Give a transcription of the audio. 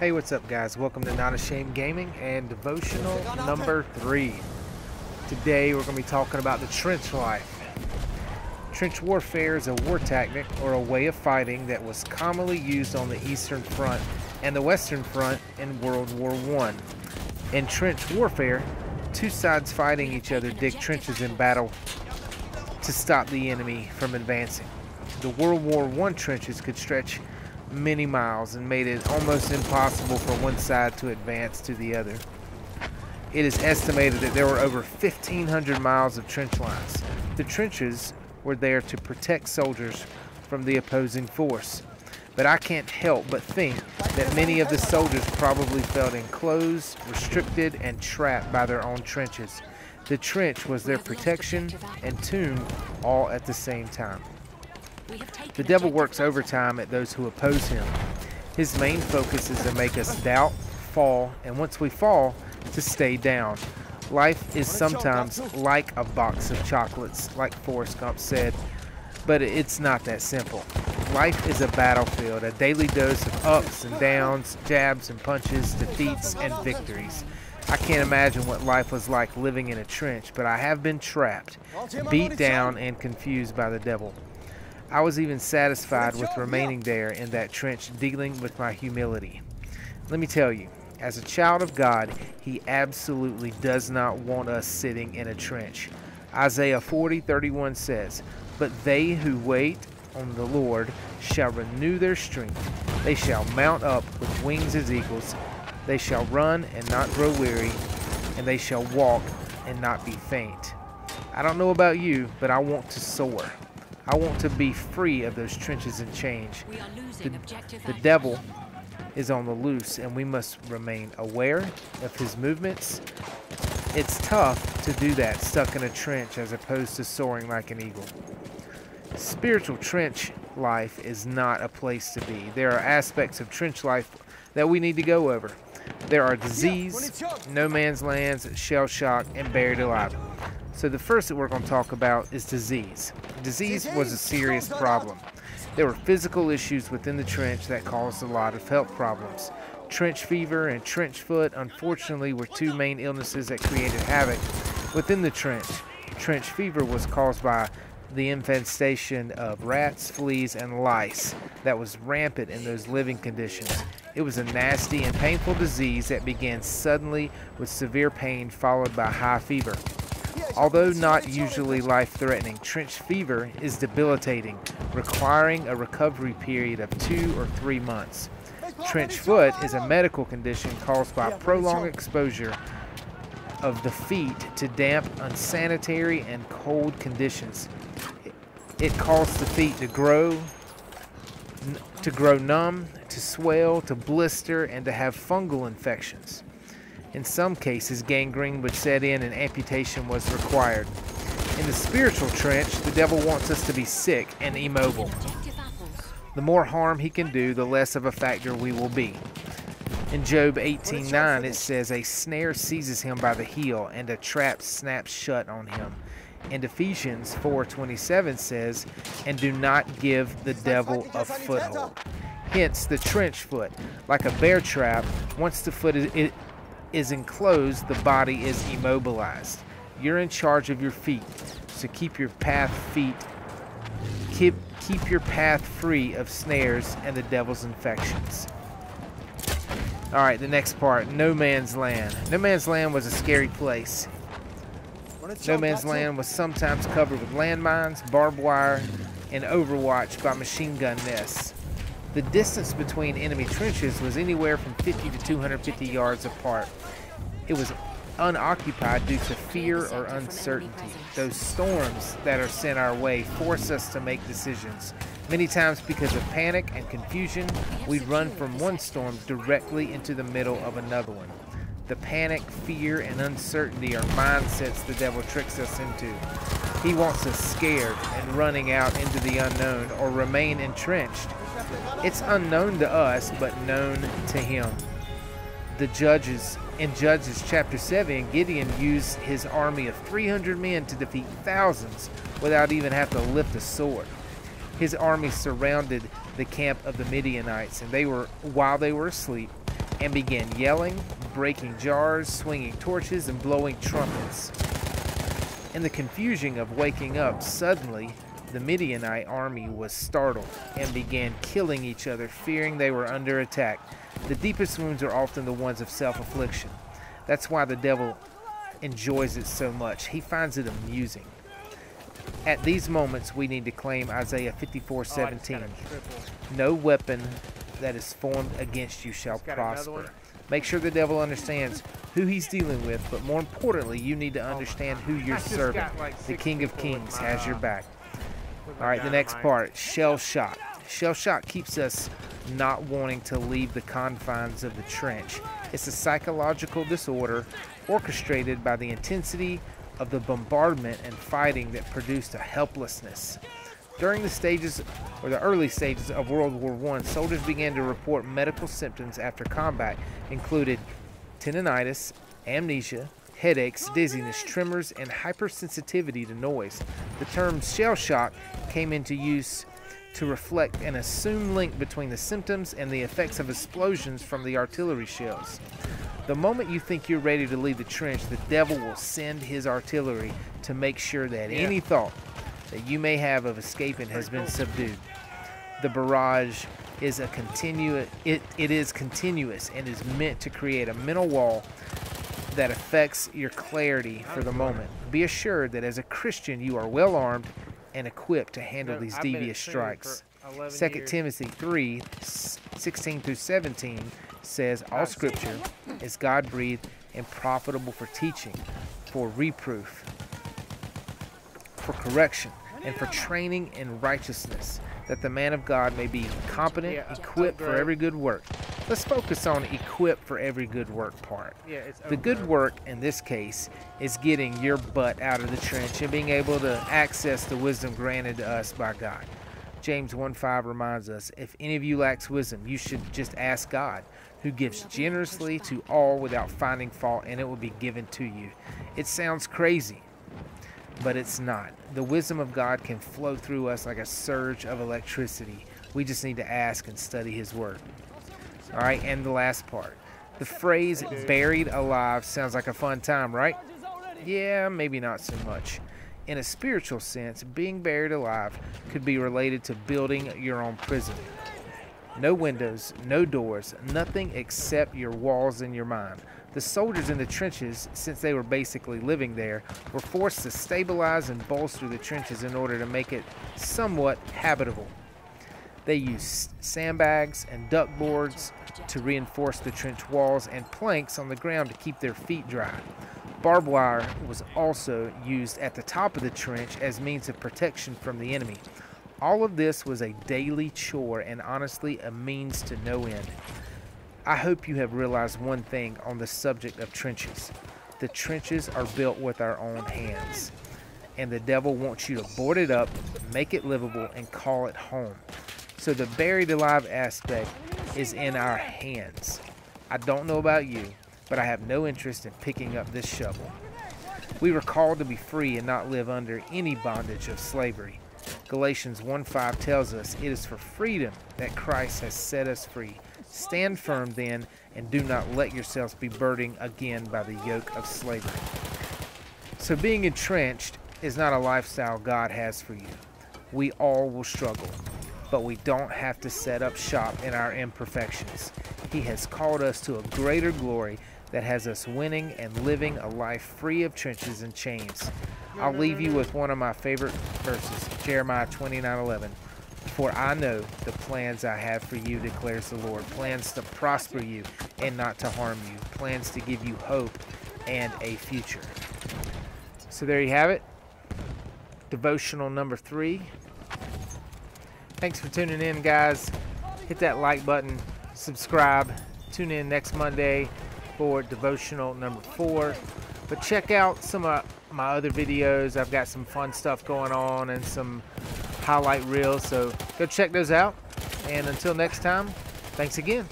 Hey, what's up guys? Welcome to Not Ashamed Gaming and Devotional number 3. Today we're going to be talking about the trench life. Trench warfare is a war tactic or a way of fighting that was commonly used on the Eastern Front and the Western Front in World War I. In trench warfare, two sides fighting each other dig trenches in battle to stop the enemy from advancing. The World War I trenches could stretch many miles and made it almost impossible for one side to advance to the other. It is estimated that there were over 1,500 miles of trench lines. The trenches were there to protect soldiers from the opposing force. But I can't help but think that many of the soldiers probably felt enclosed, restricted, and trapped by their own trenches. The trench was their protection and tomb all at the same time. The devil works overtime at those who oppose him. His main focus is to make us doubt, fall, and once we fall, to stay down. Life is sometimes like a box of chocolates, like Forrest Gump said, but it's not that simple. Life is a battlefield, a daily dose of ups and downs, jabs and punches, defeats and victories. I can't imagine what life was like living in a trench, but I have been trapped, beat down, and confused by the devil. I was even satisfied with remaining there in that trench, dealing with my humility. Let me tell you, as a child of God, He absolutely does not want us sitting in a trench. Isaiah 40:31 says, "But they who wait on the Lord shall renew their strength. They shall mount up with wings as eagles. They shall run and not grow weary, and they shall walk and not be faint." I don't know about you, but I want to soar. I want to be free of those trenches and chains. The devil is on the loose, and we must remain aware of his movements. It's tough to do that stuck in a trench as opposed to soaring like an eagle. Spiritual trench life is not a place to be. There are aspects of trench life that we need to go over. There are disease, no man's lands, shell shock, and buried alive. So the first that we're going to talk about is disease. Disease was a serious problem. There were physical issues within the trench that caused a lot of health problems. Trench fever and trench foot, unfortunately, were two main illnesses that created havoc within the trench. Trench fever was caused by the infestation of rats, fleas, and lice that was rampant in those living conditions. It was a nasty and painful disease that began suddenly with severe pain followed by high fever. Although not usually life-threatening, trench fever is debilitating, requiring a recovery period of 2 or 3 months. Trench foot is a medical condition caused by prolonged exposure of the feet to damp, unsanitary, and cold conditions. It caused the feet to grow numb, to swell, to blister, and to have fungal infections. In some cases, gangrene would set in and amputation was required. In the spiritual trench, the devil wants us to be sick and immobile. The more harm he can do, the less of a factor we will be. In Job 18:9, it says, "A snare seizes him by the heel, and a trap snaps shut on him." And Ephesians 4:27 says, "And do not give the devil a foothold." Hence, the trench foot, like a bear trap, once the foot is enclosed, the body is immobilized. You're in charge of your feet, so keep your path free of snares and the devil's infections. Alright, the next part, no man's land. No man's land was a scary place. No man's land was sometimes covered with landmines, barbed wire, and overwatched by machine gun nests. The distance between enemy trenches was anywhere from 50 to 250 yards apart. It was unoccupied due to fear or uncertainty. Those storms that are sent our way force us to make decisions. Many times because of panic and confusion, we run from one storm directly into the middle of another one. The panic, fear, and uncertainty are mindsets the devil tricks us into. He wants us scared and running out into the unknown or remain entrenched. It's unknown to us, but known to him. In Judges chapter 7, Gideon used his army of 300 men to defeat thousands without even having to lift a sword. His army surrounded the camp of the Midianites, and while they were asleep, and began yelling, breaking jars, swinging torches, and blowing trumpets. In the confusion of waking up, suddenly the Midianite army was startled and began killing each other, fearing they were under attack. The deepest wounds are often the ones of self-affliction. That's why the devil enjoys it so much. He finds it amusing. At these moments, we need to claim Isaiah 54:17. No weapon that is formed against you shall prosper. Make sure the devil understands who he's dealing with, but more importantly, you need to understand who you're serving. The King of Kings has your back. All right, the next part, shell shock. Shell shock keeps us not wanting to leave the confines of the trench. It's a psychological disorder orchestrated by the intensity of the bombardment and fighting that produced a helplessness. During the early stages of World War I, soldiers began to report medical symptoms after combat, included tendinitis, amnesia, headaches, dizziness, tremors, and hypersensitivity to noise. The term shell shock came into use to reflect an assumed link between the symptoms and the effects of explosions from the artillery shells. The moment you think you're ready to leave the trench, the devil will send his artillery to make sure that any thought that you may have of escaping has been subdued. The barrage is it is continuous and is meant to create a mental wall that affects your clarity for the moment. Be assured that as a Christian you are well armed and equipped to handle these devious strikes. 2 Timothy 3:16-17 says, all scripture is God-breathed and profitable for teaching, for reproof, for correction, and for training in righteousness, that the man of God may be competent, equipped for every good work. Let's focus on equipped for every good work part. The good work in this case is getting your butt out of the trench and being able to access the wisdom granted to us by God. James 1:5 reminds us, if any of you lacks wisdom, you should just ask God, who gives generously to all without finding fault, and it will be given to you. It sounds crazy, but it's not. The wisdom of God can flow through us like a surge of electricity. We just need to ask and study His Word. All right, and the last part. The phrase buried alive sounds like a fun time, right? Yeah, maybe not so much. In a spiritual sense, being buried alive could be related to building your own prison. No windows, no doors, nothing except your walls and your mind. The soldiers in the trenches, since they were basically living there, were forced to stabilize and bolster the trenches in order to make it somewhat habitable. They used sandbags and duck boards to reinforce the trench walls and planks on the ground to keep their feet dry. Barbed wire was also used at the top of the trench as means of protection from the enemy. All of this was a daily chore and honestly a means to no end. I hope you have realized one thing on the subject of trenches. The trenches are built with our own hands, and the devil wants you to board it up, make it livable, and call it home. So the buried alive aspect is in our hands. I don't know about you, but I have no interest in picking up this shovel. We were called to be free and not live under any bondage of slavery. Galatians 1:5 tells us it is for freedom that Christ has set us free. Stand firm then, and do not let yourselves be burdened again by the yoke of slavery. So being entrenched is not a lifestyle God has for you. We all will struggle, but we don't have to set up shop in our imperfections. He has called us to a greater glory that has us winning and living a life free of trenches and chains. I'll leave you with one of my favorite verses, Jeremiah 29:11. For I know the plans I have for you, declares the Lord, plans to prosper you and not to harm you, plans to give you hope and a future. So there you have it, devotional number 3. Thanks for tuning in, guys. Hit that like button, subscribe, tune in next Monday for devotional number 4. But check out some of my other videos. I've got some fun stuff going on and some highlight reels, so go check those out. And until next time, thanks again.